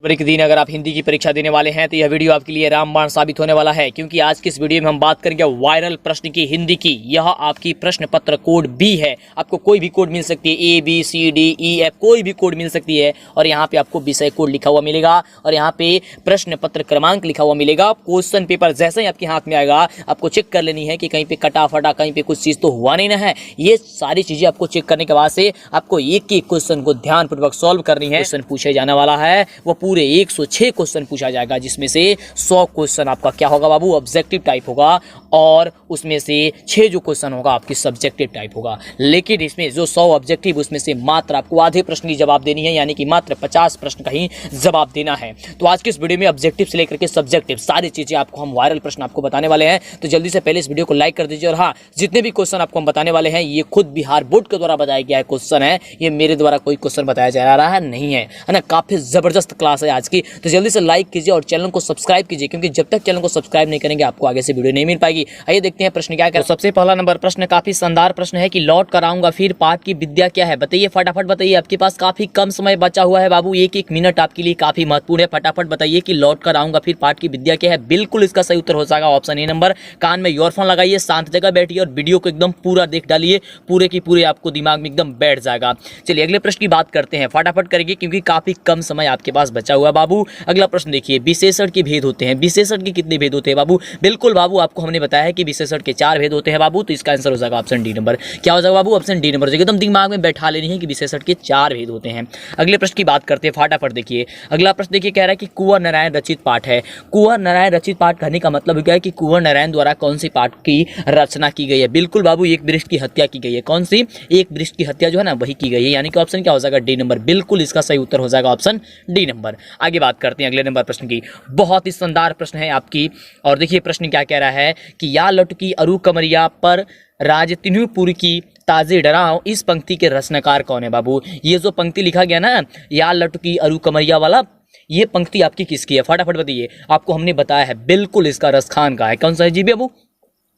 फरवरी के दिन अगर आप हिंदी की परीक्षा देने वाले हैं तो यह वीडियो आपके लिए रामबाण साबित होने वाला है, क्योंकि आज की इस वीडियो में हम बात करेंगे वायरल प्रश्न की हिंदी की। यह आपकी प्रश्न पत्र कोड बी है। आपको कोई भी कोड मिल सकती है, A B C D E F, कोई भी कोड मिल सकती है। और यहाँ पे आपको विषय कोड लिखा हुआ मिलेगा और यहाँ पे प्रश्न पत्र क्रमांक लिखा हुआ मिलेगा। क्वेश्चन पेपर जैसे ही आपके हाथ में आएगा आपको चेक कर लेनी है कि कहीं पे कटा फटा, कहीं पे कुछ चीज़ तो हुआ नहीं ना है। ये सारी चीज़ें आपको चेक करने के बाद से आपको एक एक क्वेश्चन को ध्यानपूर्वक सॉल्व करनी है। क्वेश्चन पूछे जाने वाला है वो पूरे 106 क्वेश्चन पूछा जाएगा, जिसमें से 100 क्वेश्चन आपका क्या होगा बाबू, ऑब्जेक्टिव टाइप होगा, और उसमें से 6 जो क्वेश्चन होगा आपकी सब्जेक्टिव टाइप होगा। लेकिन इसमें जो 100 ऑब्जेक्टिव, उसमें से मात्र आपको आधे प्रश्न की जवाब देनी है, यानी कि मात्र 50 प्रश्न का ही जवाब देना है। तो आज के इस वीडियो में ऑब्जेक्टिव से लेकर के सब्जेक्टिव सारी चीजें आपको हम वायरल प्रश्न आपको बताने वाले हैं। तो जल्दी से पहले इस वीडियो को लाइक कर दीजिए। और हाँ, जितने भी क्वेश्चन आपको हम बताने वाले हैं ये खुद बिहार बोर्ड के द्वारा बताया गया है क्वेश्चन है, ये मेरे द्वारा कोई क्वेश्चन बताया जा रहा है नहीं है ना। काफी जबरदस्त क्लास है आज की। तो जल्दी से लाइक कीजिए और चैनल को सब्सक्राइब कीजिए, क्योंकि जब तक चैनल को सब्सक्राइब नहीं करेंगे आपको आगे से वीडियो नहीं मिल पाएगी। आइए देखते हैं प्रश्न क्या है। तो सबसे पहला नंबर प्रश्न काफी शानदार प्रश्न है कि लौट कर आऊंगा फिर पाठ की विद्या क्या है। बताइए, फटाफट बताइए। आपके पास काफी कम समय बचा हुआ है बाबू, एक एक मिनट आपके लिए काफी महत्वपूर्ण है। फटाफट बताइए कि लौट कर आऊंगा फिर पाठ की विद्या क्या है। बिल्कुल इसका सही उत्तर हो जाएगा ऑप्शन ए नंबर। कान में ईयरफोन लगाइए, शांत जगह बैठिए और वीडियो को एकदम पूरा देख डालिए, पूरे की पूरे आपको दिमाग में एकदम बैठ जाएगा। चलिए अगले प्रश्न की बात करते हैं, फटाफट करेंगे क्योंकि काफी कम समय आपके पास बचा हुआ है बाबू। अगला प्रश्न देखिए, विशेषण के भेद होते हैं। विशेषण के कितने भेद होते हैं बाबू? बिल्कुल बाबू, आपको हमने बताया है कि विशेषण के 4 भेद होते हैं बाबू। तो इसका आंसर हो जाएगा ऑप्शन डी नंबर। क्या हो जाएगा बाबू? Option D number. एकदम दिमाग में बैठा लेनी है कि विशेषण के 4 भेद होते हैं। अगले प्रश्न की बात करते हैं, फटाफट देखिए। अगला प्रश्न देखिए, कह रहा है कि कुंवर नारायण रचित पाठ है। कुंवर नारायण रचित पाठ कहने का मतलब क्या है कि कुंवर नारायण द्वारा कौन सी पाठ की रचना की गई है। बिल्कुल बाबू, एक वृक्ष की हत्या की गई है। कौन सी? एक वृक्ष की हत्या जो है ना वही की गई है, यानी कि ऑप्शन क्या हो जाएगा? D number. बिल्कुल इसका सही उत्तर हो जाएगा ऑप्शन डी नंबर। आगे बात करते हैं अगले नंबर प्रश्न की। बहुत ही शानदार प्रश्न है आपकी। और देखिए प्रश्न क्या कह रहा है कि या लटकी अरु कमरिया पर राज तिन्हुपुर की ताजे डराओ, इस पंक्ति के रचनाकार कौन है बाबू? ये जो पंक्ति लिखा गया ना, या लटकी अरु कमरिया वाला, ये पंक्ति आपकी किसकी है? फटाफट बताइए। आपको हमने बताया है बिल्कुल इसका रसखान का है। कौन सा है जी बाबू?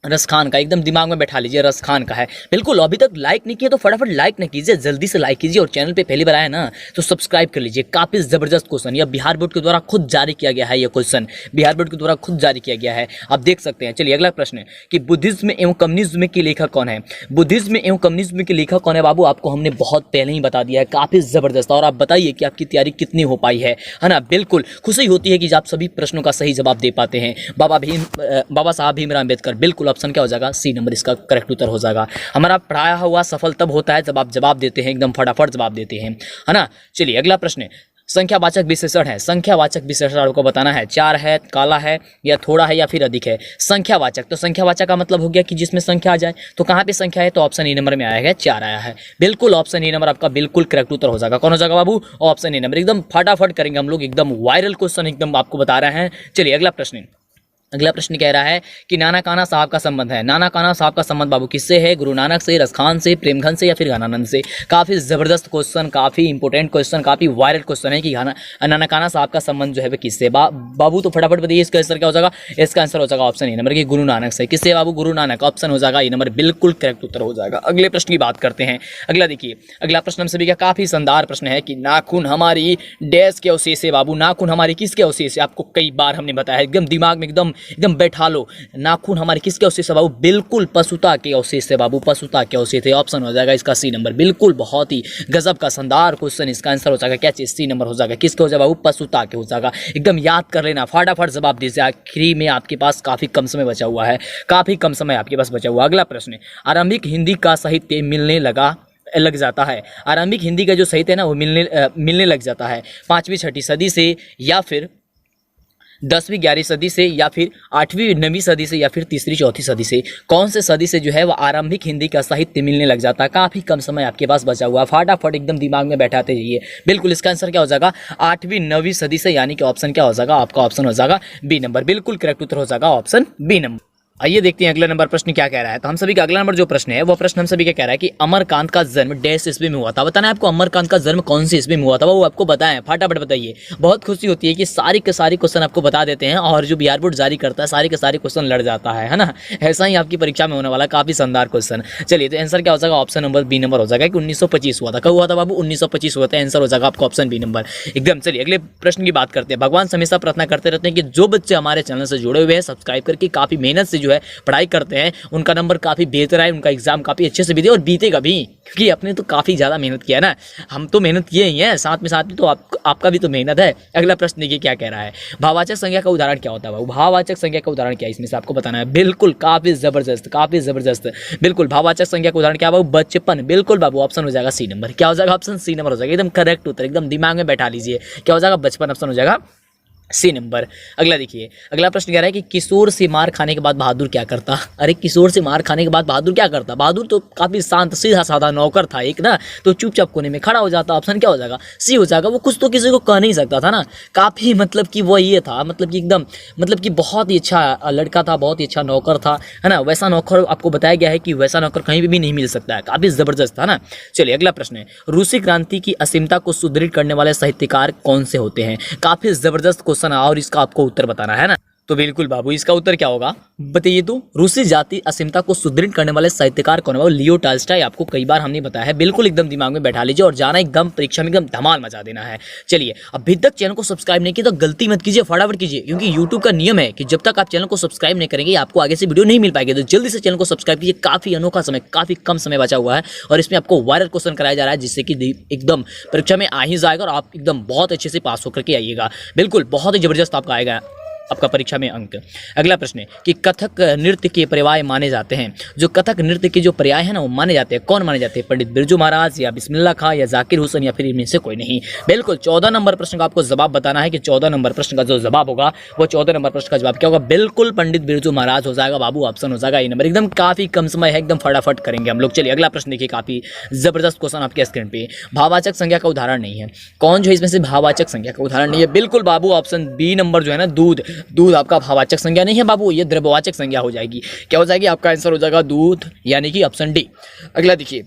रसखान का। एकदम दिमाग में बैठा लीजिए, रसखान का है। बिल्कुल। अभी तक लाइक नहीं किया तो फटाफट लाइक नहीं कीजिए, जल्दी से लाइक कीजिए। और चैनल पे पहली बार आए ना तो सब्सक्राइब कर लीजिए। काफी जबरदस्त क्वेश्चन, यह बिहार बोर्ड के द्वारा खुद जारी किया गया है। यह क्वेश्चन बिहार बोर्ड के द्वारा खुद जारी किया गया है, आप देख सकते हैं। चलिए अगला प्रश्न कि बुद्धिज्म एवं कम्युनिज्म के लेखक कौन है। बुद्धिज्म एवं कम्युनिज्म के लेखक कौन है बाबू? आपको हमने बहुत पहले ही बता दिया है। काफी जबरदस्त। और आप बताइए कि आपकी तैयारी कितनी हो पाई है ना। बिल्कुल खुशी होती है कि आप सभी प्रश्नों का सही जवाब दे पाते हैं। बाबा साहब भीमराव अम्बेडकर। बिल्कुल ऑप्शन क्या हो जाएगा? सी नंबर इसका करेक्ट उत्तर हो जाएगा। हमारा पढ़ाया हुआ सफल तब होता है जब आप जवाब देते हैं, एकदम फटाफट जवाब देते हैं, है ना। चलिए अगला प्रश्न, संख्यावाचक विशेषण है। संख्यावाचक विशेषण आपको बताना है। 4 है, काला है, या थोड़ा है, या फिर अधिक है। संख्यावाचक, तो संख्यावाचक का मतलब हो गया कि जिसमें संख्या आ जाए। तो कहाँ पे संख्या है? तो ऑप्शन ए नंबर में आया है, 4 आया है। बिल्कुल ऑप्शन ए नंबर आपका बिल्कुल करेक्ट उत्तर हो जाएगा। कौन हो जाएगा बाबू? Option A number. एकदम फटाफट करेंगे हम लोग, एकदम वायरल क्वेश्चन एकदम आपको बता रहे हैं। चलिए अगला प्रश्न। अगला प्रश्न कह रहा है कि नाना काना साहब का संबंध है। नाना काना साहब का संबंध बाबू किससे है? गुरु नानक से, रसखान से, प्रेमघन से, या फिर ज्ञानानंद से। काफी जबरदस्त क्वेश्चन, काफी इंपॉर्टेंट क्वेश्चन, काफी वायरल क्वेश्चन है कि नाना काना साहब का संबंध जो है वह किससे बाबू? तो फटाफट बताइए इसका आंसर क्या हो जाएगा? इसका आंसर हो जाएगा ऑप्शन ए नंबर की गुरु नानक से। किससे बाबू? गुरु नानक। ऑप्शन हो जाएगा ए नंबर, बिल्कुल करेक्ट उत्तर हो जाएगा। अगले प्रश्न की बात करते हैं। अगला देखिए, अगला प्रश्न हम सभी का काफी शानदार प्रश्न है कि नाखून हमारी डैश के अवशेष है बाबू। नाखून हमारी किसके अवशेष है? आपको कई बार हमने बताया, एकदम दिमाग में एकदम बैठा लो। नाखून हमारे किसके अवशेष है बाबू? बिल्कुल पशुता के अवशेष है बाबू, पशुता के अवशेष है। ऑप्शन हो जाएगा इसका सी नंबर। बिल्कुल बहुत ही गजब का शानदार क्वेश्चन, इसका आंसर हो जाएगा क्या चीज? सी नंबर हो जाएगा। किसके हो जाएगा बाबू? पशुता के हो जाएगा। एकदम याद कर लेना, फटाफट जवाब दीजिए। आखिरी में आपके पास काफी कम समय बचा हुआ है, काफी कम समय आपके पास बचा हुआ। अगला प्रश्न, आरंभिक हिंदी का साहित्य मिलने लग जाता है। आरंभिक हिंदी का जो साहित्य है ना वो मिलने लग जाता है 5वीं 6वीं सदी से, या फिर 10वीं 11वीं सदी से, या फिर 8वीं 9वीं सदी से, या फिर 3री 4थी सदी से। कौन से सदी से जो है वो आरंभिक हिंदी का साहित्य मिलने लग जाता है? काफी कम समय आपके पास बचा हुआ है, फटाफट एकदम दिमाग में बैठाते जाइए। बिल्कुल इसका आंसर क्या हो जाएगा? 8वीं 9वीं सदी से, यानी कि ऑप्शन क्या हो जाएगा? आपका ऑप्शन हो जाएगा बी नंबर। बिल्कुल करेक्ट उत्तर हो जाएगा ऑप्शन बी नंबर। आइए देखते हैं अगला नंबर प्रश्न क्या कह रहा है। तो हम सभी का अगला नंबर जो प्रश्न है वो प्रश्न हम सभी का कह रहा है कि अमरकांत का जन्म डैश ईस्वी में हुआ था। बताना है आपको अमरकांत का जन्म कौन सी ईस्वी में हुआ था, वो आपको बताएं, फटाफट बताइए। बहुत खुशी होती है कि सारी के सारी क्वेश्चन आपको बता देते हैं और जो बिहार बोर्ड जारी करता है सारी के सारे क्वेश्चन लड़ जाता है ना। ऐसा ही आपकी परीक्षा में होने वाला काफी शानदार क्वेश्चन। चलिए, तो आंसर क्या हो जाएगा, ऑप्शन नंबर बी नंबर हो जाएगा कि 1925 हुआ था। कब हुआ था बाबू, 1925 हुआ था। आंसर हो जाएगा आपको ऑप्शन बी नंबर एकदम। चलिए अगले प्रश्न की बात करते हैं। भगवान से हमेशा प्रार्थना करते रहते हैं कि जो बच्चे हमारे चैनल से जुड़े हुए हैं, सब्सक्राइब करके काफी मेहनत से जो है पढ़ाई करते हैं, उनका नंबर काफी बेहतर है, उनका एग्जाम काफी अच्छे से बीते और बीतेगा भी, क्योंकि अपने तो काफी ज्यादा मेहनत किया है ना। हम तो मेहनत किए ही हैं, साथ में तो आपका भी तो मेहनत है। अगला प्रश्न देखिए क्या कह रहा है। भाववाचक संज्ञा का उदाहरण क्या होता है। भाववाचक संज्ञा का उदाहरण क्या है, इसमें से आपको बताना है। बिल्कुल काफी जबरदस्त। बिल्कुल भाववाचक संज्ञा का उदाहरण क्या बाबू, बचपन। बिल्कुल बाबू, ऑप्शन हो जाएगा सी नंबर। क्या हो जाएगा, ऑप्शन सी नंबर हो जाएगा एकदम करेक्ट उत्तर, एकदम दिमाग में बैठा लीजिए। क्या हो जाएगा, बचपन, ऑप्शन हो जाएगा सी नंबर। अगला देखिए, अगला प्रश्न कह रहा है कि किशोर से मार खाने के बाद बहादुर क्या करता। अरे किशोर से मार खाने के बाद बहादुर क्या करता। बहादुर तो काफी शांत सीधा साधा नौकर था एक ना, तो चुपचाप कोने में खड़ा हो जाता। ऑप्शन क्या हो जाएगा, सी हो जाएगा। वो कुछ तो किसी को कह नहीं सकता था ना, काफी मतलब कि वो ये था, मतलब कि एकदम मतलब कि बहुत ही अच्छा लड़का था, बहुत ही अच्छा नौकर था, है ना। वैसा नौकर आपको बताया गया है कि वैसा नौकर कहीं भी नहीं मिल सकता है, काफी जबरदस्त था ना। चलिए अगला प्रश्न है, रूसी क्रांति की असीमता को सुदृढ़ करने वाले साहित्यकार कौन से होते हैं। काफी जबरदस्त क्वेश्चन है और इसका आपको उत्तर बताना है ना। तो बिल्कुल बाबू, इसका उत्तर क्या होगा बताइए। तो रूसी जाति असीमता को सुदृढ़ करने वाले साहित्यकार कौन है, वो लियो टॉल्स्टॉय। आपको कई बार हमने बताया है, बिल्कुल एकदम दिमाग में बैठा लीजिए और जाना एकदम परीक्षा में एकदम धमाल मचा देना है। चलिए, अभी तक चैनल को सब्सक्राइब नहीं किया तो गलती मत कीजिए, फटाफट कीजिए, क्योंकि यूट्यूब का नियम है कि जब तक आप चैनल को सब्सक्राइब नहीं करेंगे आपको आगे से वीडियो नहीं मिल पाएगी। तो जल्दी से चैनल को सब्सक्राइब कीजिए, काफी अनोखा समय, काफी कम समय बचा हुआ है और इसमें आपको वायरल क्वेश्चन कराया जा रहा है, जिससे कि एकदम परीक्षा में आ ही जाएगा और आप एकदम बहुत अच्छे से पास होकर के आइएगा। बिल्कुल बहुत ही जबरदस्त आपका आएगा आपका परीक्षा में अंक। अगला प्रश्न है कि कथक नृत्य के पर्याय माने जाते हैं। जो कथक नृत्य के जो पर्याय है ना वो माने जाते हैं, कौन माने जाते हैं, पंडित बिरजू महाराज या बिस्मिल्लाह खां या जाकिर हुसैन या फिर इनमें से कोई नहीं। बिल्कुल 14 नंबर प्रश्न का आपको जवाब बताना है कि 14 नंबर प्रश्न का जो जवाब होगा वो 14 नंबर प्रश्न का जवाब क्या होगा, बिल्कुल पंडित बिरजू महाराज हो जाएगा बाबू, ऑप्शन हो जाएगा ए नंबर। एकदम काफी कम समय है, एकदम फटाफट करेंगे हम लोग। चलिए अगला प्रश्न देखिए, काफी जबरदस्त क्वेश्चन आपके स्क्रीन पे। भाववाचक संज्ञा का उदाहरण नहीं है, कौन जो है इसमें से भाववाचक संज्ञा का उदाहरण नहीं है। बिल्कुल बाबू, ऑप्शन बी नंबर जो है ना, दूध। दूध आपका भाववाचक संज्ञा नहीं है बाबू, ये द्रव्यवाचक संज्ञा हो जाएगी। क्या हो जाएगी, आपका आंसर हो जाएगा दूध, यानी कि ऑप्शन डी। अगला देखिए,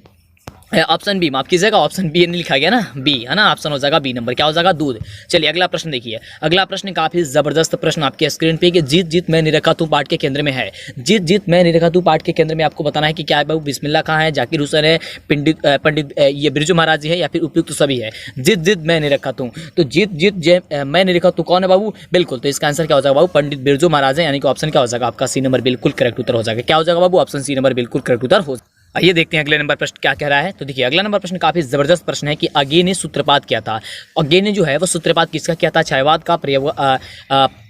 ऑप्शन बी, माफ कीजिएगा, ऑप्शन बी नहीं लिखा गया ना, बी है ना, ऑप्शन हो जाएगा बी नंबर। क्या हो जाएगा, दूध। चलिए अगला प्रश्न देखिए, अगला प्रश्न काफी जबरदस्त प्रश्न आपके स्क्रीन पे कि जीत जीत मैं निरखा तू पाठ के केंद्र में है। जीत जीत मैं निरखा तू पाठ के केंद्र में आपको बताना है कि क्या है बाबू, बिस्मिल्लाह खां है, जाकिर हुसैन है, पंडित ये बिरजू महाराज जी है या फिर उपयुक्त सभी है। जीत जीत मैं निरखा तू, तो जीत जीत मैं निरखा तू कौन है बाबू, बिल्कुल। तो इसका आंसर क्या हो जाएगा बाबू, पंडित बिरजू महाराज है, यानी कि ऑप्शन क्या हो जाएगा आपका सी नंबर, बिल्कुल करेक्ट उत्तर हो जाएगा। क्या हो जाएगा बाबू, ऑप्शन सी नंबर बिल्कुल करेक्ट उत्तर हो। आइए देखते हैं अगले नंबर प्रश्न क्या कह रहा है। तो देखिए अगला नंबर प्रश्न काफी जबरदस्त प्रश्न है कि अगे ने सूत्रपात किया था। अगे ने जो है वो सूत्रपात किसका किया था, छायावाद का,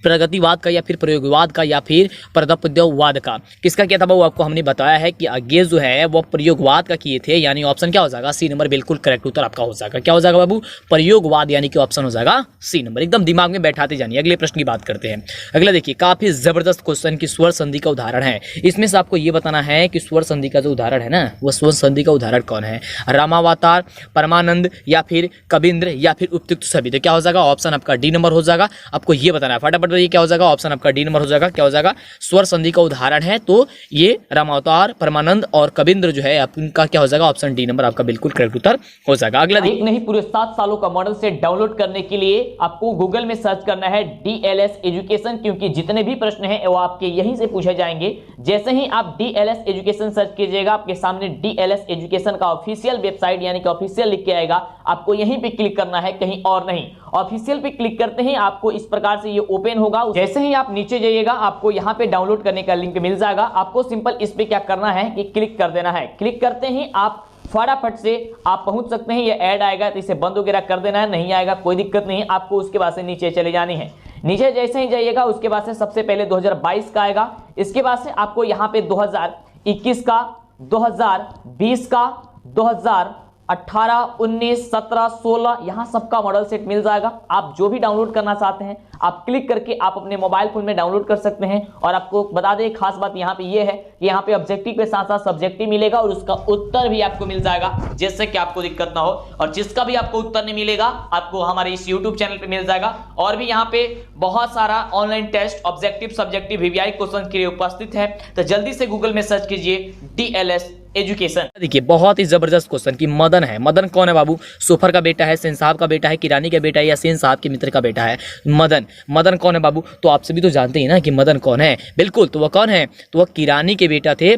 प्रगतिवाद का या फिर प्रयोगवाद का या फिर पदार्थवाद का, किसका किया था वो आपको हमने बताया है कि अगे जो है वो प्रयोगवाद का किए थे, यानी ऑप्शन क्या हो जाएगा, सी नंबर बिल्कुल करेक्ट उत्तर आपका हो जाएगा। क्या हो जाएगा बाबू, प्रयोगवाद, यानी कि ऑप्शन हो जाएगा सी नंबर। एकदम दिमाग में बैठाते जानिए। अगले प्रश्न की बात करते हैं। अगला देखिए, काफी जबरदस्त क्वेश्चन की स्वर संधि का उदाहरण है। इसमें से आपको ये बताना है कि स्वर संधि का जो उदाहरण है ना, वो स्वर संधि का उदाहरण कौन है, रामावतार, परमानंद या फिर कबींद्र या फिर उपयुक्त सभी। तो क्या हो जाएगा, ऑप्शन आपका डी नंबर हो जाएगा। आपको ये बताना है, फटाफट बताइए क्या हो जाएगा, ऑप्शन आपका डी नंबर हो जाएगा। क्या हो जाएगा, स्वर संधि का उदाहरण है तो ये रामावतार, परमानंद और कबींद्र जो है आपका क्या हो जाएगा, ऑप्शन डी नंबर आपका बिल्कुल करेक्ट उत्तर हो जाएगा। अगला एक नहीं पूरे 7 सालों का मॉडल सेट डाउनलोड करने के लिए आपको गूगल में सर्च करना है DLS एजुकेशन, क्योंकि जितने भी प्रश्न हैं वो आपके यहीं से पूछे जाएंगे। जैसे ही आप DLS एजुकेशन सर्च कीजिएगा, आपके सामने DLS एजुकेशन का ऑफिशियल वेबसाइट यानी कि ऑफिशियल लिख के आएगा। आपको यहीं पे क्लिक करना है, कहीं और नहीं। ऑफिशियल पे क्लिक करते ही आपको इस प्रकार से ये ओपन होगा। जैसे ही आप नीचे जाइएगा आपको यहाँ पे डाउनलोड करने का लिंक मिल जाएगा। आपको सिंपल इस पे क्या करना है कि क्लिक कर देना है। क्लिक करते ही आप फटाफट से आप पहुंच सकते हैं। ये ऐड आएगा तो इसे बंद वगैरह कर देना है, नहीं आएगा कोई दिक्कत नहीं। आपको उसके बाद से नीचे चले जानी है। नीचे जैसे ही जाइएगा उसके बाद से सबसे पहले 2022 का आएगा। इसके बाद से आपको यहाँ पे 2021 का, 2020 का, 2000 18, 19, 17, 16 यहाँ सबका मॉडल सेट मिल जाएगा। आप जो भी डाउनलोड करना चाहते हैं आप क्लिक करके आप अपने मोबाइल फोन में डाउनलोड कर सकते हैं। और आपको बता दें खास बात यहाँ पे ये है कि यहाँ पे ऑब्जेक्टिव के साथ साथ सब्जेक्टिव मिलेगा और उसका उत्तर भी आपको मिल जाएगा, जिससे कि आपको दिक्कत ना हो। और जिसका भी आपको उत्तर नहीं मिलेगा आपको हमारे इस YouTube चैनल पे मिल जाएगा। और भी यहाँ पे बहुत सारा online test objective subjective VVI question के लिए उपस्थित है, तो जल्दी से गूगल में सर्च कीजिए DLS एजुकेशन। देखिए बहुत ही जबरदस्त क्वेश्चन कि मदन है, मदन कौन है बाबू? सोफर का बेटा है, सेन साहब का बेटा है, किरानी का बेटा है, या सेन साहब के मित्र का बेटा है? मदन, मदन कौन है बाबू? तो आप सभी तो जानते हैं ना कि मदन कौन है। बिल्कुल, तो वह कौन है? तो वह किरानी के बेटा थे,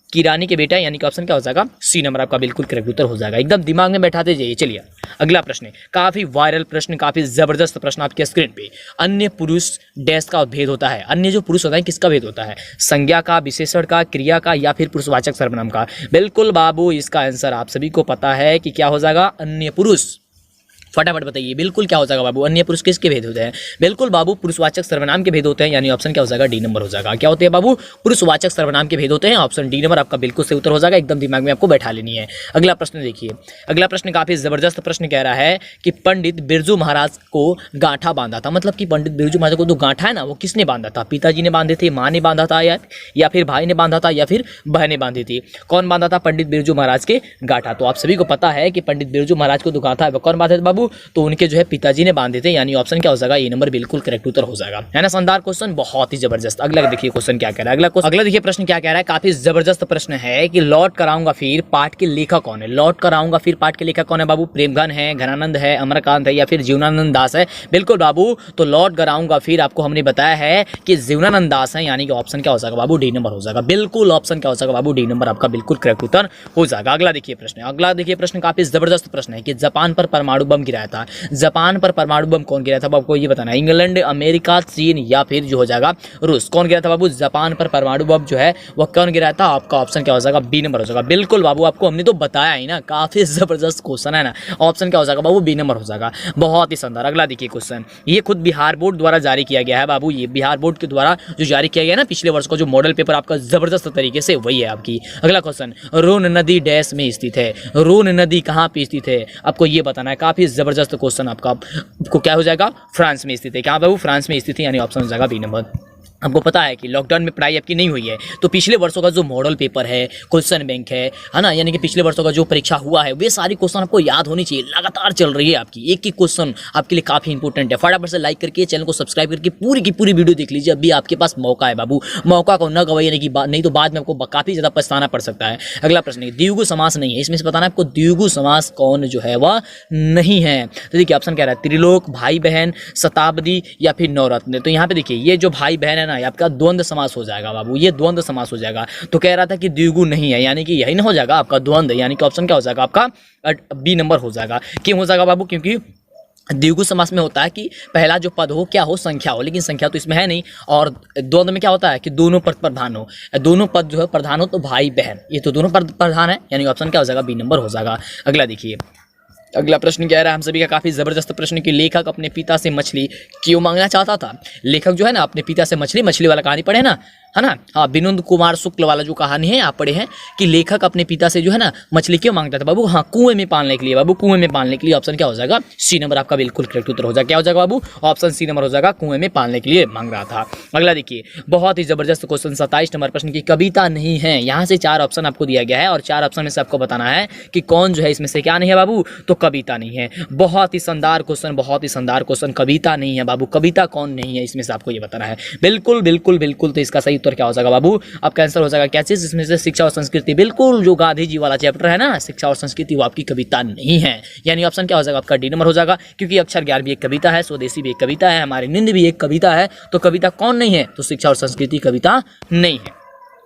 किरानी के बेटा, यानी कि ऑप्शन क्या हो जाएगा? सी नंबर आपका बिल्कुल करेक्ट उत्तर हो जाएगा। एकदम दिमाग में बैठाते जाइए। चलिए अगला प्रश्न, काफी वायरल प्रश्न, काफी जबरदस्त प्रश्न आपके स्क्रीन पे। अन्य पुरुष डैश का भेद होता है। अन्य जो पुरुष होता है किसका भेद होता है? संज्ञा का, विशेषण का, क्रिया का, या फिर पुरुषवाचक सर्वनाम का? बिल्कुल बाबू, इसका आंसर आप सभी को पता है कि क्या हो जाएगा? अन्य पुरुष। फटाफट बताइए बिल्कुल क्या हो जाएगा बाबू? अन्य पुरुष किसके भेद होते हैं? बिल्कुल बाबू, पुरुषवाचक सर्वनाम के भेद होते हैं, यानी ऑप्शन क्या हो जाएगा? डी नंबर हो जाएगा। क्या होते हैं बाबू? पुरुषवाचक सर्वनाम के भेद होते हैं, ऑप्शन डी नंबर आपका बिल्कुल सही उत्तर हो जाएगा। एकदम दिमाग में आपको बैठा लेनी है। अगला प्रश्न देखिए, अगला प्रश्न काफी जबरदस्त प्रश्न कह रहा है कि पंडित बिरजू महाराज को गांठा बांधा था। मतलब कि पंडित बिरजू महाराज को जो गांठा है ना वो किसने बांधा था? पिताजी ने बांधे थे, माँ ने बांधा था, या फिर भाई ने बांधा था, या फिर बहन ने बांधी थी? कौन बांधा था पंडित बिरजू महाराज के गांठा? तो आप सभी को पता है कि पंडित बिरजू महाराज को जो गांठा है वो कौन बांधे थे बाबू? तो उनके जो है पिताजी ने बांधे थे, यानी ऑप्शन क्या हो जाएगा? ए नंबर बिल्कुल करेक्ट उत्तर हो जाएगा। है ना शानदार क्वेश्चन, बहुत ही जबरदस्त। अगला देखिए क्वेश्चन क्या कह रहा है। अगला देखिए प्रश्न क्या कह रहा है, काफी जबरदस्त प्रश्न है कि लौट कराऊंगा फिर पाठ के लेखक कौन है? लौट कराऊंगा फिर पाठ के लेखक कौन है बाबू? प्रेमघन है, घनानंद है, अमरकांत है, या फिर जीवनानंद दास है? बिल्कुल बाबू, तो लौट कराऊंगा फिर आपको हमने बताया है कि जीवनानंद दास है, यानी कि ऑप्शन क्या हो जाएगा बाबू? डी नंबर हो जाएगा। बिल्कुल ऑप्शन क्या हो जाएगा बाबू? डी नंबर आपका बिल्कुल करेक्ट उत्तर हो जाएगा। अगला देखिए प्रश्न, अगला देखिए प्रश्न काफी जबरदस्त प्रश्न है कि जापान पर परमाणु बम गिराया था। जापान पर परमाणु बम कौन गिरा था आपको ये बताना है? इंग्लैंड, अमेरिका, चीन, या फिर जो हो जाएगा रूस? कौन गिरा था बाबू? जापान पर परमाणु बम जो है वह कौन गिराया था? आपका ऑप्शन क्या हो जाएगा? बी नंबर हो जाएगा। बिल्कुल बाबू, आपको हमने तो बताया ही ना, काफी जबरदस्त क्वेश्चन है ना। ऑप्शन क्या हो जाएगा बाबू? बी नंबर हो जाएगा। बहुत ही शानदार। अगला देखिए क्वेश्चन, ये खुद बिहार बोर्ड द्वारा जारी किया गया है बाबू। ये बिहार बोर्ड के द्वारा जो जारी किया गया ना पिछले वर्ष का जो मॉडल पेपर आपका जबरदस्त तरीके से, वही है आपकी। अगला क्वेश्चन, रोन नदी डैश में स्थित है। रोन नदी कहाँ पे स्थित है आपको ये बताना है। काफी जबरदस्त क्वेश्चन आपको क्या हो जाएगा? फ्रांस में स्थित है। क्या बाबू? फ्रांस में स्थित है, यानी ऑप्शन हो जाएगा बी नंबर। आपको पता है कि लॉकडाउन में पढ़ाई आपकी नहीं हुई है, तो पिछले वर्षों का जो मॉडल पेपर है, क्वेश्चन बैंक है ना, यानी कि पिछले वर्षों का जो परीक्षा हुआ है वे सारी क्वेश्चन आपको याद होनी चाहिए। लगातार चल रही है आपकी, एक एक क्वेश्चन आपके लिए काफी इंपॉर्टेंट है। फटाफट से लाइक करके चैनल को सब्सक्राइब करके पूरी की पूरी वीडियो देख लीजिए। अभी आपके पास मौका है बाबू, मौका को न गवाइए, नहीं तो बाद में आपको काफी ज्यादा पछताना पड़ सकता है। अगला प्रश्न, द्विगु समास नहीं है, इसमें से बताना आपको द्विगु समास कौन जो है वह नहीं है। तो देखिए ऑप्शन क्या रहा है? त्रिलोक, भाई बहन, शताब्दी, या फिर नवरत्न। तो यहाँ पे देखिए ये जो भाई बहन है ना, ये आपका द्वंद्व समास हो जाएगा बाबू, ये द्वंद्व समास हो जाएगा। तो कह रहा था कि द्विगु नहीं है, यानी कि यही ना हो जाएगा आपका द्वंद्व, यानी कि ऑप्शन क्या हो जाएगा आपका? बी नंबर हो जाएगा। क्यों हो जाएगा बाबू? क्योंकि द्विगु समास में होता है कि पहला जो पद हो क्या हो? संख्या हो, लेकिन संख्या तो इसमें है नहीं। और द्वंद्व में क्या होता है कि दोनों पद प्रधान हो, दोनों पद जो है प्रधान हो, तो भाई बहन ये तो दोनों पद प्रधान है, यानी ऑप्शन क्या हो जाएगा? बी नंबर हो जाएगा। अगला देखिए, अगला प्रश्न कह रहा है हम सभी का काफी जबरदस्त प्रश्न कि लेखक अपने पिता से मछली क्यों मांगना चाहता था? लेखक जो है ना अपने पिता से मछली वाला कहानी पढ़े ना, है ना? हाँ, विनोद कुमार शुक्ल वाला जो कहानी है आप पढ़े हैं कि लेखक अपने पिता से जो है ना मछली क्यों मांगता था बाबू? हाँ, कुएं में पालने के लिए बाबू, कुएं में पालने के लिए। ऑप्शन क्या हो जाएगा? सी नंबर आपका बिल्कुल करेक्ट उत्तर हो जाएगा। क्या हो जाएगा बाबू? ऑप्शन सी नंबर हो जाएगा, कुएं में पालने के लिए मांग रहा था। अगला देखिए, बहुत ही जबरदस्त क्वेश्चन 27 नंबर प्रश्न की कविता नहीं है। यहाँ से 4 ऑप्शन आपको दिया गया है और 4 ऑप्शन में से आपको बताना है कि कौन जो है इसमें से क्या नहीं है बाबू? तो कविता नहीं है। बहुत ही शानदार क्वेश्चन, बहुत ही शानदार क्वेश्चन। कविता नहीं है बाबू, कविता कौन नहीं है इसमें से आपको ये बताना है। बिल्कुल बिल्कुल बिल्कुल, तो इसका सही उत्तर क्या हो जाएगा बाबू? आपका आंसर हो जाएगा क्या चीज? इसमें से शिक्षा और संस्कृति। बिल्कुल, जो गांधी जी वाला चैप्टर है ना शिक्षा और संस्कृति, वो आपकी कविता नहीं है, यानी ऑप्शन क्या हो जाएगा आपका? डी नंबर हो जाएगा। क्योंकि अक्षर 11 भी एक कविता है, स्वदेशी भी एक कविता है, हमारी नींद भी एक कविता है। तो कविता कौन नहीं है? तो शिक्षा और संस्कृति कविता नहीं है।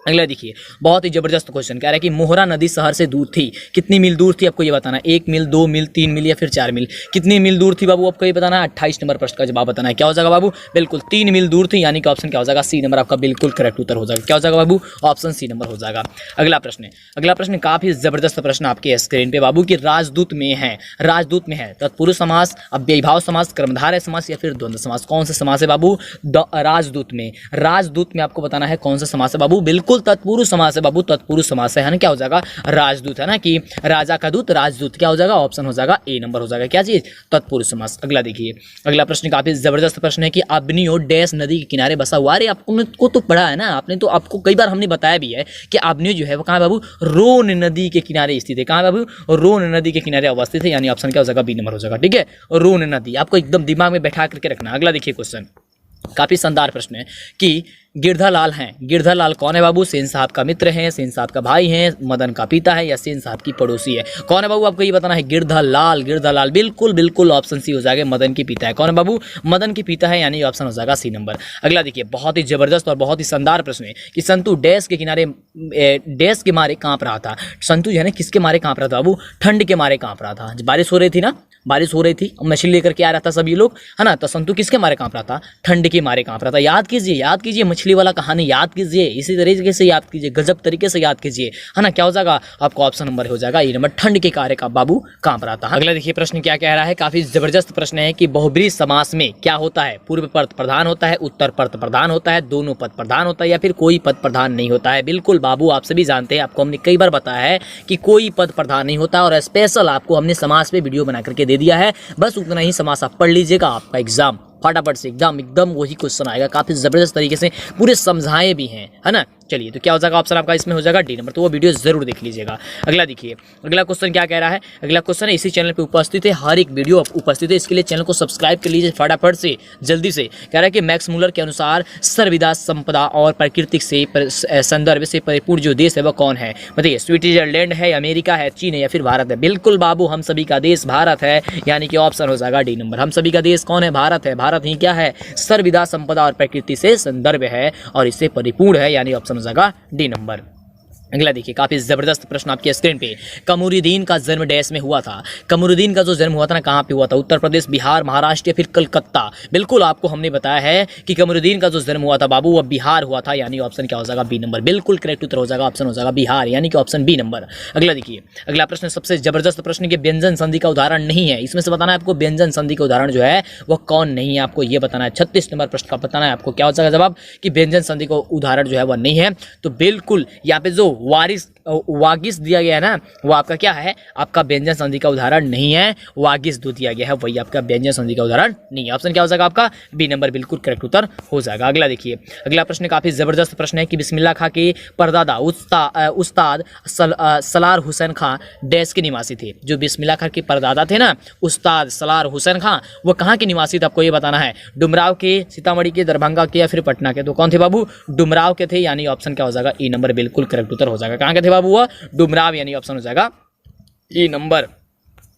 अगला देखिए, बहुत ही जबरदस्त क्वेश्चन कह रहा है कि मोहरा नदी शहर से दूर थी। कितनी मील दूर थी आपको ये बताना है? 1 मील, 2 मील, 3 मील, या फिर 4 मील? कितनी मील दूर थी बाबू आपको ये बताना है। 28 नंबर प्रश्न का जवाब बताना है। क्या हो जाएगा बाबू? बिल्कुल 3 मील दूर थी, यानी कि ऑप्शन क्या हो जाएगा? सी नंबर आपका बिल्कुल करेक्ट उत्तर हो जाएगा। क्या हो जाएगा बाबू? ऑप्शन सी नंबर हो जाएगा। अगला प्रश्न काफी जबरदस्त प्रश्न आपके स्क्रीन पे बाबू कि राजदूत में है, राजदूत में है तत्पुरुष समास, अव्ययीभाव समास, कर्मधारय समास, या फिर द्वंद्व समास? कौन सा समास है बाबू? राजदूत में। राजदूत में आपको बताना है कौन सा समास है बाबू? बिल्कुल बिल्कुल तत्पुरुष समास है बाबू, तत्पुरुष समास है ना। क्या हो जाएगा? राजदूत, है ना, कि राजा का दूत राजदूत। क्या हो जाएगा? ऑप्शन हो जाएगा ए नंबर हो जाएगा। क्या चीज? तत्पुरुष समास। अगला देखिए, अगला प्रश्न काफी जबरदस्त प्रश्न है कि अबनियो डैश नदी के किनारे बसा हुआ। अरे आपको तो पढ़ा है ना आपने, तो आपको कई बार हमने बताया भी है कि अबनियो जो है वो कहाँ बाबू? रोन नदी के किनारे स्थित है। कहाँ बाबू? रोन नदी के किनारे अवस्थित है, यानी ऑप्शन क्या हो जाएगा? बी नंबर हो जाएगा। ठीक है, रोन नदी आपको एकदम दिमाग में बैठा करके रखना। अगला देखिए क्वेश्चन, काफी शानदार प्रश्न है कि गिरधालाल हैं, गिरधालाल कौन है बाबू? सेन साहब का मित्र है, सेन साहब का भाई है, मदन का पिता है, या सेन साहब की पड़ोसी है? कौन है बाबू? आपको ये बताना है। गिरधालाल, गिरधालाल बिल्कुल बिल्कुल ऑप्शन सी हो जाएगा, मदन की पिता है। कौन है बाबू? मदन की पिता है, यानी ऑप्शन हो जाएगा सी नंबर। अगला देखिए, बहुत ही जबरदस्त और बहुत ही शानदार प्रश्न है कि संतु डैश के किनारे डैश के मारे कांप रहा था। संतु जो है ना किसके मारे कांप रहा था बाबू? ठंड के मारे कांप रहा था। बारिश हो रही थी ना, बारिश हो रही थी, मछली लेकर के आ रहा था सभी लोग, है ना। तो संतु किसके मारे कांप रहा था? ठंड के मारे कांप रहा था। याद कीजिए, याद कीजिए, मछली वाला कहानी याद कीजिए, इसी तरीके से याद कीजिए, गजब तरीके से याद कीजिए, है ना। क्या हो जाएगा? आपको ऑप्शन नंबर हो जाएगा ए नंबर, ठंड के कार्य का बाबू कांप रहा था। अगला देखिए प्रश्न क्या कह रहा है, काफी जबरदस्त प्रश्न है कि बहुब्रीहि समास में क्या होता है? पूर्व पद प्रधान होता है, उत्तर पद प्रधान होता है, दोनों पद प्रधान होता है, या फिर कोई पद प्रधान नहीं होता है? बिल्कुल बाबू, आप सभी जानते हैं, आपको हमने कई बार बताया है कि कोई पद प्रधान नहीं होता, और स्पेशल आपको हमने समास पे वीडियो बना करके दे दिया है। बस उतना ही समास आप पढ़ लीजिएगा, आपका एग्जाम फटाफट से एकदम वही क्वेश्चन आएगा। काफी जबरदस्त तरीके से पूरे समझाए भी हैं, है ना। चलिए, तो क्या हो जाएगा? ऑप्शन आपका इसमें हो जाएगा डी नंबर, तो वो वीडियो जरूर देख लीजिएगा। अगला देखिए, अगला क्वेश्चन क्या कह रहा है। अगला क्वेश्चन है, इसी चैनल पे उपस्थित है, हर एक वीडियो उपस्थित है, इसके लिए चैनल को सब्सक्राइब कर लीजिए फटाफट से, जल्दी से। कह रहा है कि मैक्स मूलर के अनुसार सर्वविदा संपदा और प्राकृतिक से संदर्भ से परिपूर्ण जो देश है वह कौन है? बताइए, स्विट्जरलैंड है, अमेरिका है, चीन है, या फिर भारत है? बिल्कुल बाबू, हम सभी का देश भारत है, यानी कि ऑप्शन हो जाएगा डी नंबर। हम सभी का देश कौन है? भारत है। भारत ही क्या है? सर्वविदा संपदा और प्रकृति से संदर्भ है, और इससे परिपूर्ण है, यानी ऑप्शन हो जाएगा डी नंबर। अगला देखिए, काफी जबरदस्त प्रश्न आपकी स्क्रीन पे। कमरुद्दीन का जन्म डैश में हुआ था। कमरुद्दीन का जो जन्म हुआ था ना, कहाँ पे हुआ था? उत्तर प्रदेश, बिहार, महाराष्ट्र या फिर कलकत्ता? बिल्कुल आपको हमने बताया है कि कमरुद्दीन का जो जन्म हुआ था बाबू, वह बिहार हुआ था, यानी ऑप्शन क्या हो जाएगा? B number. बिल्कुल करेक्ट उत्तर हो जाएगा, ऑप्शन हो जाएगा बिहार, यानी कि ऑप्शन बी नंबर। अगला देखिए, अगला प्रश्न सबसे जबरदस्त प्रश्न के व्यंजन संधि का उदाहरण नहीं है, इसमें से बताना है आपको व्यंजन संधि का उदाहरण जो है वह कौन नहीं है, आपको यह बताना है। 36 नंबर प्रश्न का बताना है आपको। क्या हो जाएगा जवाब? कि व्यंजन संधि का उदाहरण जो है वह नहीं है। तो बिल्कुल यहाँ पे जो वागिस दिया गया है ना, वो आपका क्या है? आपका व्यंजन संधि का उदाहरण नहीं है, वागिस दो दिया गया है, वही आपका व्यंजन संधि का उदाहरण नहीं है। ऑप्शन क्या हो जाएगा आपका? बी नंबर, बिल्कुल करेक्ट उत्तर हो जाएगा। अगला देखिए, अगला प्रश्न काफी जबरदस्त प्रश्न है कि बिस्मिल्लाह खां के परदादा उस्ताद सलार हुसैन खां डैश के निवासी थे। जो बिस्मिल्लाह खां के परदादा थे ना, उस्ताद सलार हुसैन खां, वो कहाँ के निवासी थे? आपको ये बताना है। डुमराव के, सीतामढ़ी के, दरभंगा के, या फिर पटना के? तो कौन थे बाबू? डुमराव के थे, यानी ऑप्शन क्या हो जाएगा? ई नंबर, बिल्कुल करेक्ट उत्तर हो जाएगा। कहाँ के थे बाबू? हुआ डुमराव, यानी ऑप्शन हो जाएगा ई नंबर।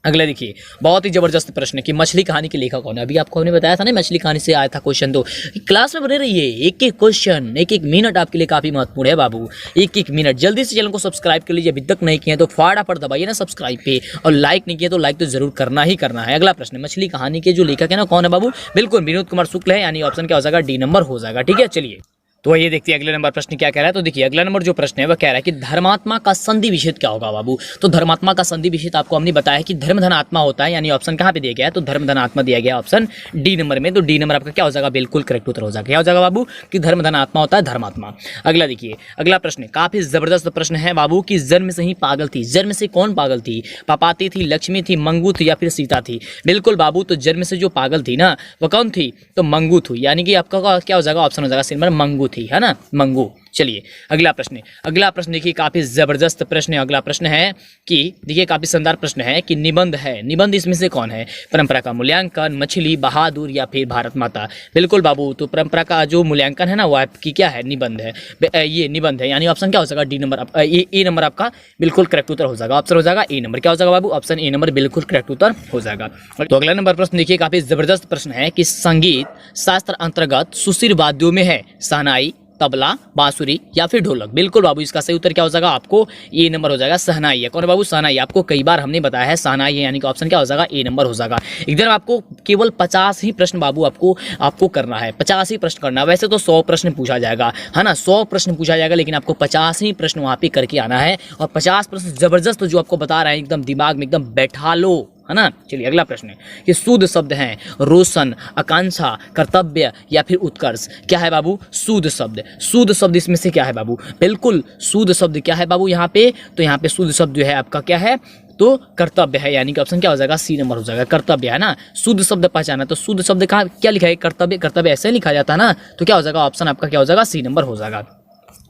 अगला देखिए, बहुत ही जबरदस्त प्रश्न है कि मछली कहानी के लेखक कौन है? अभी आपको हमने बताया था ना, मछली कहानी से आया था क्वेश्चन। तो क्लास में बने रहिए, एक एक क्वेश्चन, एक एक मिनट आपके लिए काफी महत्वपूर्ण है बाबू, एक एक मिनट। जल्दी से चैनल को सब्सक्राइब कर लीजिए, अभी तक नहीं किए तो फटाफट दबाइए ना सब्सक्राइब पे, और लाइक नहीं किया तो लाइक तो जरूर करना ही करना है। अगला प्रश्न, मछली कहानी के जो लेखक है ना, कौन है बाबू? बिल्कुल विनोद कुमार शुक्ल है, यानी ऑप्शन क्या हो जाएगा? डी नंबर हो जाएगा। ठीक है, चलिए तो ये देखते हैं अगले नंबर प्रश्न क्या कह रहा है। तो देखिए, अगला नंबर जो प्रश्न है वह कह रहा है कि धर्मात्मा का संधि विच्छेद क्या होगा बाबू? तो धर्मात्मा का संधि विच्छेद आपको हमने बताया कि धर्म धन आत्मा होता है, यानी ऑप्शन कहाँ पे दिया गया है? तो धर्म धन आत्मा दिया गया ऑप्शन डी नंबर में। तो डी नंबर आपका क्या हो जाएगा? बिल्कुल करेक्ट उत्तर हो जाएगा। क्या हो जाएगा बाबू? कि धर्म धन आत्मा होता है, धर्मात्मा। अगला देखिए, अगला प्रश्न काफी जबरदस्त प्रश्न है बाबू कि जन्म से ही पागल थी। जन्म से कौन पागल थी? पापाती थी, लक्ष्मी थी, मंगू थी, या फिर सीता थी? बिल्कुल बाबू, तो जन्म से जो पागल थी ना, वह कौन थी? तो मंगू थी, यानी कि आपका क्या हो जाएगा? ऑप्शन हो जाएगा सी नंबर, मंगू थी, है ना, मंगू। चलिए अगला प्रश्न देखिए, काफी जबरदस्त प्रश्न है। अगला प्रश्न है कि देखिए, काफी शानदार प्रश्न है कि निबंध है, निबंध इसमें से कौन है? परंपरा का मूल्यांकन, मछली, बहादुर, या फिर भारत माता? बिल्कुल बाबू, तो परंपरा का जो मूल्यांकन है ना, वो आपकी क्या है? निबंध है, ये निबंध है, यानी ऑप्शन क्या हो जाएगा? डी नंबर, ए नंबर आपका बिल्कुल करेक्ट उत्तर हो जाएगा। ऑप्शन हो जाएगा ए नंबर। क्या हो जाएगा बाबू? ऑप्शन ए नंबर बिल्कुल करेक्ट उत्तर हो जाएगा। तो अगला नंबर प्रश्न देखिए, काफी जबरदस्त प्रश्न है कि संगीत शास्त्र अंतर्गत सुशील वाद्यों में है सहनाई, तबला, बांसुरी, या फिर ढोलक? बिल्कुल बाबू, इसका सही उत्तर क्या हो जाएगा? आपको ए नंबर हो जाएगा, सहनाई है। कौन है बाबू? सहनाई। आपको कई बार हमने बताया है सहनाई है, यानी कि ऑप्शन क्या हो जाएगा? ए नंबर हो जाएगा। एकदम आपको केवल 50 ही प्रश्न बाबू आपको करना है, 50 ही प्रश्न करना है। वैसे तो 100 प्रश्न पूछा जाएगा, है ना, 100 प्रश्न पूछा जाएगा, लेकिन आपको 50 ही प्रश्न वहाँ पे करके आना है। और 50 प्रश्न जबरदस्त जो आपको बता रहे हैं, एकदम दिमाग में एकदम बैठा लो, है ना। चलिए अगला प्रश्न है कि शुद्ध शब्द हैं रोशन, आकांक्षा, कर्तव्य या फिर उत्कर्ष। क्या है बाबू? शुद्ध शब्द। शुद्ध शब्द इसमें से क्या है बाबू? बिल्कुल शुद्ध शब्द क्या है बाबू यहाँ पे? तो यहाँ पे शुद्ध शब्द जो है आपका क्या है? तो कर्तव्य है, यानी कि ऑप्शन क्या हो जाएगा? सी नंबर हो जाएगा। कर्तव्य है ना, शुद्ध शब्द पहचाना। तो शुद्ध शब्द कहाँ क्या लिखा है? कर्तव्य। कर्तव्य ऐसे लिखा जाता है ना, तो क्या हो जाएगा? ऑप्शन आपका क्या हो जाएगा? सी नंबर हो जाएगा।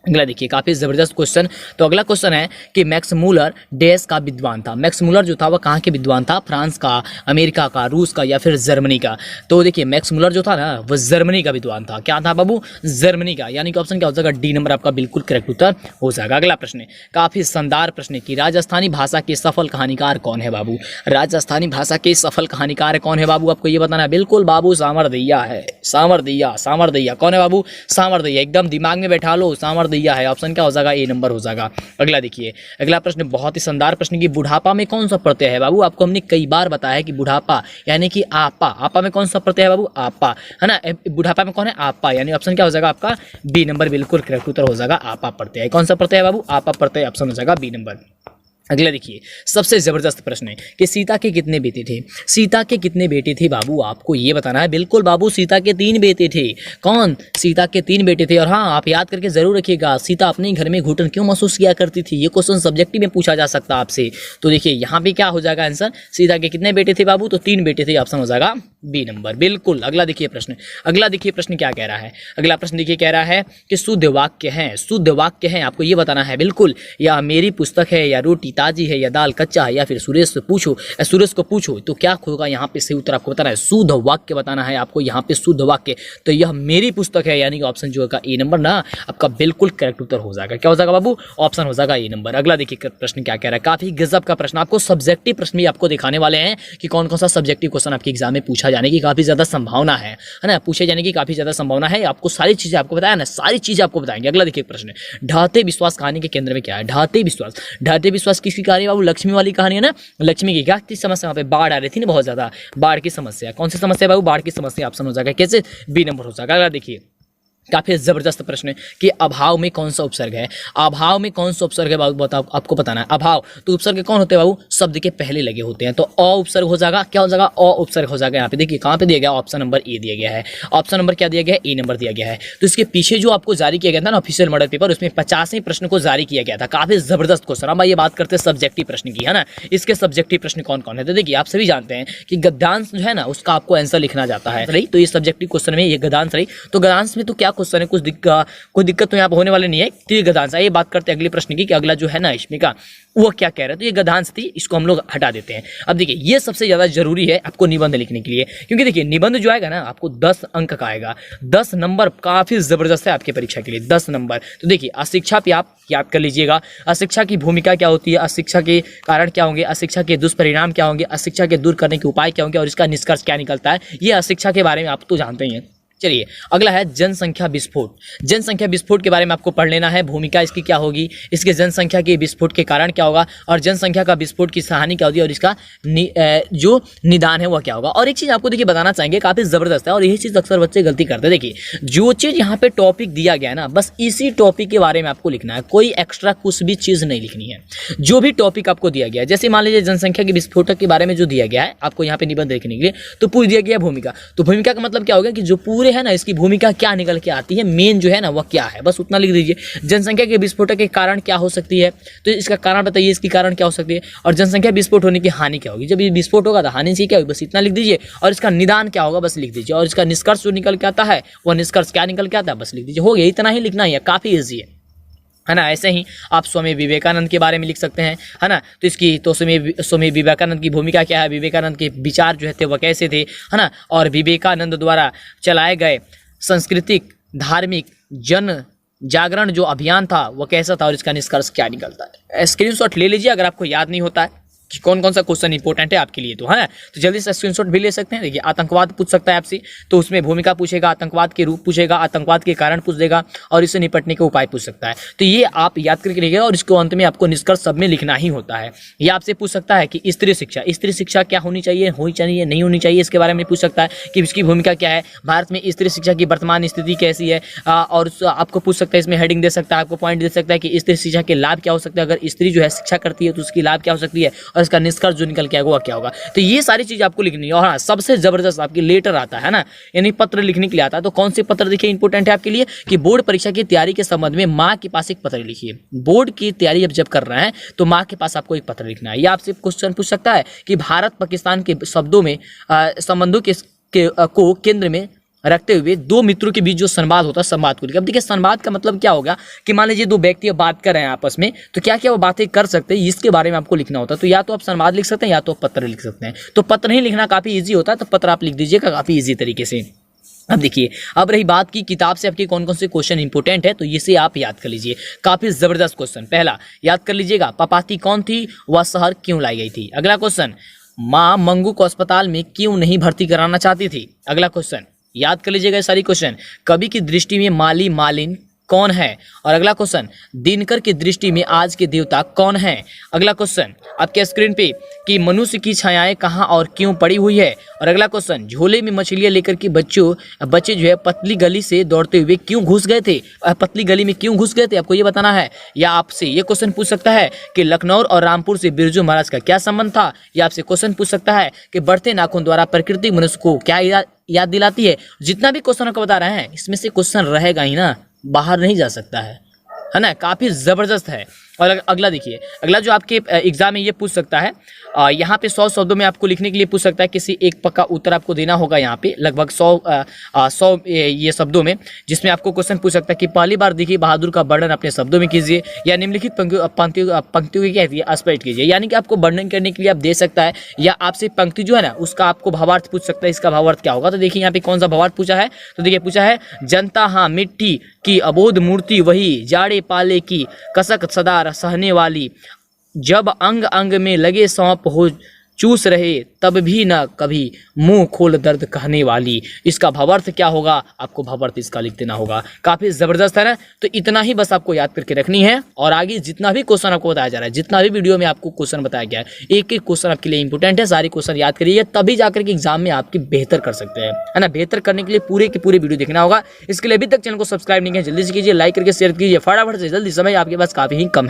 अगला देखिए काफी जबरदस्त क्वेश्चन। तो अगला क्वेश्चन है कि मैक्स मूलर डैश का विद्वान था। मैक्स मूलर जो था वह कहाँ के विद्वान था? फ्रांस का, अमेरिका का, रूस का या फिर जर्मनी का? तो देखिए मैक्स मूलर जो था ना वह जर्मनी का विद्वान था। क्या था बाबू? जर्मनी का, यानी कि ऑप्शन क्या हो जाएगा? डी नंबर आपका बिल्कुल करेक्ट उत्तर हो जाएगा। अगला प्रश्न है काफी शानदार प्रश्न है कि राजस्थानी भाषा के सफल कहानीकार कौन है बाबू? राजस्थानी भाषा के सफल कहानीकार कौन है बाबू? आपको ये बताना है। बिल्कुल बाबू सामरदैया है। सामरदैया, सामरदैया कौन है बाबू? सामरदैया, एकदम दिमाग में बैठा लो, सामरदैया है। ऑप्शन क्या हो जाएगा? ए नंबर हो जाएगा। अगला देखिए अगला प्रश्न बहुत ही शानदार प्रश्न की बुढ़ापा में कौन सा प्रत्यय है बाबू? आपको हमने कई बार बताया है कि बुढ़ापा यानी कि आपा। आपा में कौन सा प्रत्यय है बाबू? आपा, है ना। बुढ़ापा में कौन है? आपा, यानी ऑप्शन क्या हो जाएगा आपका? बी नंबर बिल्कुल करेक्ट उत्तर हो जाएगा। आपा प्रत्यय। कौन सा प्रत्यय है बाबू? आपा प्रत्यय। ऑप्शन हो जाएगा बी नंबर। अगला देखिए सबसे जबरदस्त प्रश्न है कि सीता के कितने बेटे थे? सीता के कितने बेटे थे बाबू? आपको ये बताना है। बिल्कुल बाबू सीता के 3 बेटे थे। कौन? सीता के 3 बेटे थे। और हाँ आप याद करके जरूर रखिएगा, सीता अपने घर में घुटन क्यों महसूस किया करती थी? ये क्वेश्चन सब्जेक्टिव में पूछा जा सकता है आपसे। तो देखिए यहाँ पे क्या हो जाएगा आंसर? सीता के कितने बेटे थे बाबू? तो 3 बेटे थे। ऑप्शन हो जाएगा बी नंबर बिल्कुल। अगला देखिए प्रश्न, अगला देखिए प्रश्न क्या कह रहा है। अगला प्रश्न देखिए कह रहा है कि शुद्ध वाक्य है। शुद्ध वाक्य है आपको ये बताना है। बिल्कुल, या मेरी पुस्तक है, या रोटी ताजी है, या दाल कच्चा है, या फिर सूरज से पूछो, सूरज को पूछो, तो क्या होगा यहाँ पे? सही उत्तर आपको बताना है। शुद्ध वाक्य बताना है आपको यहाँ पे। शुद्ध वाक्य तो यह मेरी पुस्तक है, यानी कि ऑप्शन जो होगा ए नंबर ना आपका बिल्कुल करेक्ट उत्तर हो जाएगा। क्या हो जाएगा बाबू? ऑप्शन हो जाएगा ए नंबर। अगला देखिए प्रश्न क्या कह रहा है। काफी गजब का प्रश्न, आपको सब्जेक्टिव प्रश्न भी आपको दिखाने वाले हैं कि कौन कौन सा सब्जेक्टिव क्वेश्चन आपके एग्जाम में पूछा जाने की काफी ज्यादा संभावना है ना। पूछे जाने की काफी ज्यादा संभावना है। आपको सारी चीजें आपको बताया ना, सारी चीजें आपको बताएंगे। अगला देखिए प्रश्न, ढाते विश्वास कहानी के केंद्र में क्या है? ढाते विश्वास। ढाते विश्वास किसकी कहानी बाबू? लक्ष्मी वाली कहानी है ना। लक्ष्मी की क्या थी समस्या? वहाँ पे बाढ़ आ रही थी ना, बहुत ज्यादा बाढ़ की समस्या। कौन सी समस्या बाबू? बाढ़ की समस्या। ऑप्शन हो जाएगा कैसे? बी नंबर हो जाएगा। अगला देखिए काफी जबरदस्त प्रश्न है कि अभाव में कौन सा उपसर्ग है? अभाव में कौन सा उपसर्ग है बाबू? बताओ, आपको बताना है। अभाव तो उपसर्ग कौन होते हैं बाबू? शब्द के पहले लगे होते हैं। तो अ उपसर्ग हो जाएगा। क्या हो जाएगा? अ उपसर्ग हो जाएगा। यहाँ पे देखिए कहाँ पे दिया गया? ऑप्शन नंबर ए दिया गया है। ऑप्शन नंबर क्या दिया गया है? ए नंबर दिया गया है। तो इसके पीछे जो आपको जारी किया गया था ना ऑफिशियल मॉडल पेपर, उसमें 50वें प्रश्न को जारी किया गया था। काफी जबरदस्त क्वेश्चन। अब ये बात करते हैं सब्जेक्टिव प्रश्न की, है ना। इसके सब्जेक्टिव प्रश्न कौन कौन है? तो देखिए आप सभी जानते हैं कि गद्यांश जो है ना उसका आपको आंसर लिखना जाता है, राइट। तो ये सब्जेक्टिव क्वेश्चन में ये गद्यांश रही। तो गद्यांश में तो क्या क्वेश्चन है? कोई दिक्कत तो यहाँ पे होने वाले नहीं है। तो ये गद्यांश है। ये बात करते हैं अगले प्रश्न की कि अगला जो है ना इसमें का वो क्या कह रहा है। तो ये गद्यांश थी, इसको हम लोग हटा देते हैं। अब देखिए ये सबसे ज्यादा जरूरी है आपको निबंध लिखने के लिए, क्योंकि देखिए निबंध जो आएगा ना आपको 10 अंक का आएगा। 10 नंबर काफी जबरदस्त है आपकी परीक्षा के लिए, 10 नंबर। तो देखिए अशिक्षा पे आप याद कर लीजिएगा, अशिक्षा की भूमिका क्या होती है, अशिक्षा के कारण क्या होंगे, अशिक्षा के दुष्परिणाम क्या होंगे, अशिक्षा के दूर करने के उपाय क्या होंगे और इसका निष्कर्ष क्या निकलता है। ये अशिक्षा के बारे में आप तो जानते ही हैं। चलिए अगला है जनसंख्या विस्फोट। जनसंख्या विस्फोट के बारे में आपको पढ़ लेना है। भूमिका इसकी क्या होगी, इसके जनसंख्या के विस्फोट के कारण क्या होगा, और जनसंख्या का विस्फोट की कहानी क्या होती है, और इसका जो निदान है वह क्या होगा। और एक चीज आपको देखिए बताना चाहेंगे, काफी जबरदस्त है और यही चीज अक्सर बच्चे गलती करते हैं। देखिए जो चीज यहाँ पे टॉपिक दिया गया है ना, बस इसी टॉपिक के बारे में आपको लिखना है, कोई एक्स्ट्रा कुछ भी चीज नहीं लिखनी है। जो भी टॉपिक आपको दिया गया है, जैसे मान लीजिए जनसंख्या के विस्फोटक के बारे में जो दिया गया है आपको यहाँ पे निबंध लिखने के लिए, तो पूछ दिया गया भूमिका। तो भूमिका का मतलब क्या होगा कि जो पूरे है ना इसकी भूमिका क्या निकल के आती है, मेन जो है ना वह क्या है, बस उतना लिख दीजिए। जनसंख्या के विस्फोटक के कारण क्या हो सकती है, तो इसका कारण बताइए, इसकी कारण क्या हो सकती है, और जनसंख्या विस्फोट होने की हानि क्या होगी। जब ये विस्फोट होगा तो हानि से क्या होगी, बस इतना लिख दीजिए। और इसका निदान क्या होगा, बस लिख दीजिए। और इसका निष्कर्ष जो निकल के आता है वह निष्कर्ष क्या निकल के आता है, बस लिख दीजिए। हो गया, इतना ही लिखना है, काफी ईजी है ना। ऐसे ही आप स्वामी विवेकानंद के बारे में लिख सकते हैं, है ना। तो इसकी तो स्वामी विवेकानंद की भूमिका क्या है, विवेकानंद के विचार जो थे वह कैसे थे, है ना। और विवेकानंद द्वारा चलाए गए सांस्कृतिक धार्मिक जन जागरण जो अभियान था वह कैसा था, और इसका निष्कर्ष क्या निकलता है। स्क्रीनशॉट ले लीजिए अगर आपको याद नहीं होता है कि कौन कौन सा क्वेश्चन इंपॉर्टेंट है आपके लिए, तो है ना। तो जल्दी से स्क्रीनशॉट भी ले सकते हैं। देखिए आतंकवाद पूछ सकता है आपसे, तो उसमें भूमिका पूछेगा, आतंकवाद के रूप पूछेगा, आतंकवाद के कारण पूछ देगा, और इससे निपटने के उपाय पूछ सकता है। तो ये आप याद करके लिखिएगा, और इसको अंत में आपको निष्कर्ष सब में लिखना ही होता है। ये आपसे पूछ सकता है कि स्त्री शिक्षा क्या होनी चाहिए, नहीं होनी चाहिए, इसके बारे में पूछ सकता है कि इसकी भूमिका क्या है, भारत में स्त्री शिक्षा की वर्तमान स्थिति कैसी है, और आपको पूछ सकता है, इसमें हेडिंग दे सकता है, आपको पॉइंट दे सकता है कि स्त्री शिक्षा के लाभ क्या हो सकते हैं, अगर स्त्री जो है शिक्षा करती है तो उसकी लाभ क्या हो सकती है, और इसका निष्कर्ष जो निकल के आएगा क्या होगा। तो ये सारी चीज आपको लिखनी है। और हाँ, सबसे जबरदस्त आपकी लेटर आता है ना, यानी पत्र लिखने के लिए आता है। तो कौन से पत्र देखिए इंपॉर्टेंट है आपके लिए कि बोर्ड परीक्षा की तैयारी के संबंध में माँ के पास एक पत्र लिखिए। बोर्ड की तैयारी जब कर रहे हैं तो माँ के पास आपको एक पत्र लिखना है। या आपसे क्वेश्चन पूछ सकता है कि भारत पाकिस्तान के शब्दों में संबंधों को केंद्र में रखते हुए दो मित्रों के बीच जो संवाद होता है, संवाद को लिखिए। अब देखिए संवाद का मतलब क्या होगा कि मान लीजिए दो व्यक्ति बात कर रहे हैं आपस में, तो क्या क्या वो बातें कर सकते हैं इसके बारे में आपको लिखना होता है। तो या तो आप संवाद लिख सकते हैं या तो आप पत्र लिख सकते हैं। तो पत्र ही लिखना काफी ईजी होता है, तो पत्र आप लिख दीजिएगा काफी ईजी तरीके से। अब देखिए, अब रही बात की किताब से आपके कौन कौन से क्वेश्चन इंपॉर्टेंट है, तो इसे आप याद कर लीजिए। काफी जबरदस्त क्वेश्चन। पहला याद कर लीजिएगा, पपाती कौन थी, वह शहर क्यों लाई गई थी। अगला क्वेश्चन, माँ मंगू को अस्पताल में क्यों नहीं भर्ती कराना चाहती थी। अगला क्वेश्चन याद कर लीजिएगा सारी क्वेश्चन, कवि की दृष्टि में माली मालिन कौन है। और अगला क्वेश्चन, दिनकर की दृष्टि में आज के देवता कौन है। अगला क्वेश्चन आपके स्क्रीन पे कि मनुष्य की छायाएं कहाँ और क्यों पड़ी हुई है। और अगला क्वेश्चन, झोले में मछलियां लेकर के बच्चे जो है पतली गली से दौड़ते हुए क्यों घुस गए थे। पतली गली में क्यों घुस गए थे आपको ये बताना है। या आपसे ये क्वेश्चन पूछ सकता है कि लखनऊ और रामपुर से बिरजू महाराज का क्या संबंध था। या आपसे क्वेश्चन पूछ सकता है कि बढ़ते नाखून द्वारा प्रकृति मनुष्य को क्या याद दिलाती है। जितना भी क्वेश्चन आपको बता रहे हैं इसमें से क्वेश्चन रहेगा ही ना, बाहर नहीं जा सकता है ना। काफी जबरदस्त है। और अगला देखिए, अगला जो आपके एग्जाम में ये पूछ सकता है, यहाँ पे 100 शब्दों में आपको लिखने के लिए पूछ सकता है। किसी एक पक्का उत्तर आपको देना होगा यहाँ पे लगभग 100 ये शब्दों में, जिसमें आपको क्वेश्चन पूछ सकता है कि पहली बार देखिए बहादुर का वर्णन अपने शब्दों में कीजिए या निम्नलिखित पंक्तियों की क्या स्पष्ट कीजिए। यानी कि आपको वर्णन करने के लिए आप दे सकता है, या आपसे पंक्ति जो है ना उसका आपको भावार्थ पूछ सकता है, इसका भावार्थ क्या होगा। तो देखिए यहाँ पे कौन सा भावार्थ पूछा है, तो देखिए पूछा है, जनता हाँ मिट्टी की अबोध मूर्ति वही, जाड़े पाले की कसक सदा सहने वाली, जब अंग अंग में लगे सौंप हो चूस रहे तब भी न कभी मुंह खोल दर्द कहने वाली। इसका भावार्थ क्या होगा, आपको भावार्थ इसका लिख देना होगा। काफी जबरदस्त है ना। तो इतना ही बस आपको याद करके रखनी है। और आगे जितना भी क्वेश्चन आपको बताया जा रहा है, जितना भी वीडियो में आपको क्वेश्चन बताया गया है, एक एक क्वेश्चन आपके लिए इंपॉर्टेंट है। सारे क्वेश्चन याद करिए, तभी जाकर के एग्जाम में आपकी बेहतर कर सकते हैं, है ना। बेहतर करने के लिए पूरे के पूरे वीडियो देखना होगा। इसके लिए अभी तक चैनल को सब्सक्राइब नहीं किया, जल्दी से कीजिए, लाइक करके शेयर कीजिए फटाफट से। जल्दी समय आपके पास काफी ही कम है।